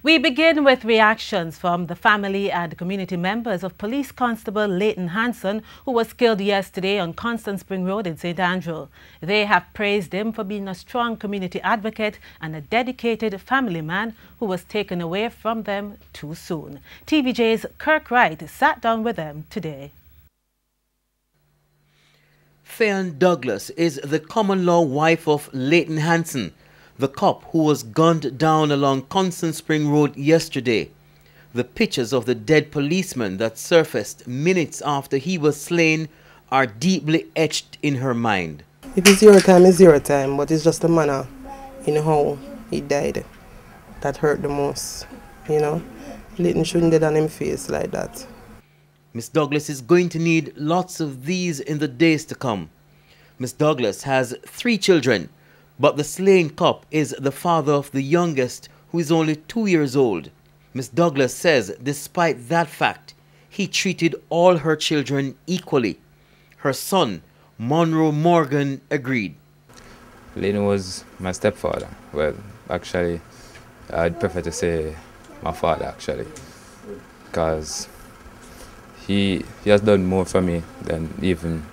We begin with reactions from the family and community members of Police Constable Leighton Hanson, who was killed yesterday on Constant Spring Road in St. Andrew. They have praised him for being a strong community advocate and a dedicated family man who was taken away from them too soon. TVJ's Kirk Wright sat down with them today. Fionn Douglas is the common-law wife of Leighton Hanson, the cop who was gunned down along Constant Spring Road yesterday. The pictures of the dead policeman that surfaced minutes after he was slain are deeply etched in her mind. If it's your time, it's your time, but it's just the manner in how he died that hurt the most, you know. Leighton shouldn't dead on him face like that. Miss Douglas is going to need lots of these in the days to come. Miss Douglas has 3 children, but the slain cop is the father of the youngest, who is only 2 years old. Miss Douglas says despite that fact, he treated all her children equally. Her son, Monroe Morgan, agreed. Leighton was my stepfather. Well, actually, I'd prefer to say my father, actually, because he has done more for me than even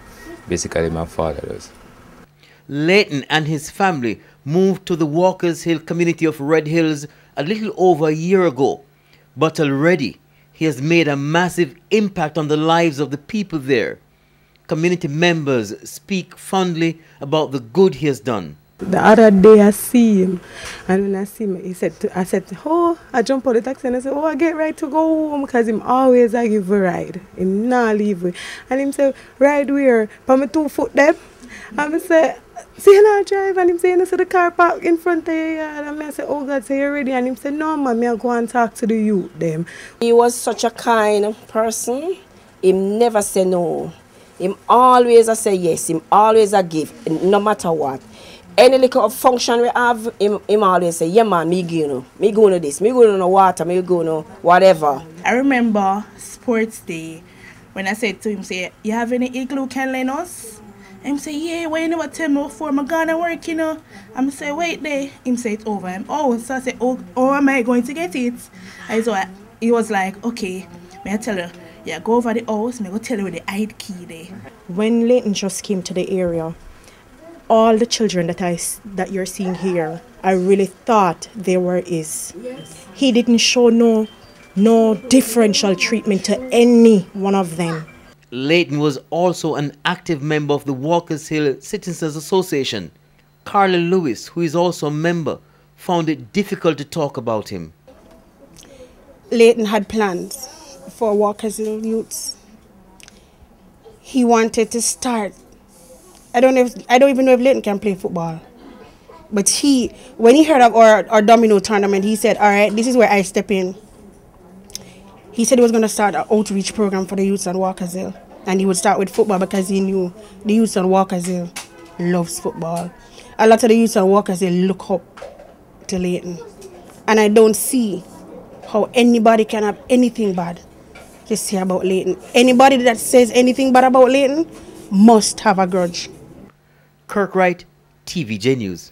basically my father does. Leighton and his family moved to the Walkers Hill community of Red Hills a little over a year ago, but already he has made a massive impact on the lives of the people there. Community members speak fondly about the good he has done. The other day I see him, and when I see him, I said, oh, I jump out the taxi and I said, oh, I get right to go home, because him always I give a ride. Him not leave me. And him say, ride where? For my 2 foot them. And I say, see you now drive, and him say, you see the car park in front of you, and I say, oh God, say you're ready, and him say, no man, I'll go and talk to the youth them. He was such a kind person. Him never say no. Him always I say yes. Him always I give, no matter what. Any little function we have, him always say, yeah man, me going to this, me going to water, me going to whatever. I remember sports day when I said to him, say, you have any igloo can lend us? Him say, yeah, why you never tell me before I'm gonna work, you know? I'm say, wait there. Him say it's over. So I say, oh, am I going to get it? And so he was like, okay, may I tell you, yeah, go over the house, may I go tell you where the hide key there. When Leighton just came to the area, all the children that you're seeing here, I really thought they were his. Yes. He didn't show no differential treatment to any one of them. Leighton was also an active member of the Walkers Hill Citizens Association. Carla Lewis, who is also a member, found it difficult to talk about him. Leighton had plans for Walkers Hill youths. He wanted to start. I don't even know if Leighton can play football. But when he heard of our domino tournament, he said, all right, this is where I step in. He said he was going to start an outreach program for the youths on Walkers Hill. And he would start with football because he knew the youths on Walkers Hill loves football. A lot of the youths on Walkers Hill look up to Leighton. And I don't see how anybody can have anything bad to say about Leighton. Anybody that says anything bad about Leighton must have a grudge. Kirk Wright, TVJ News.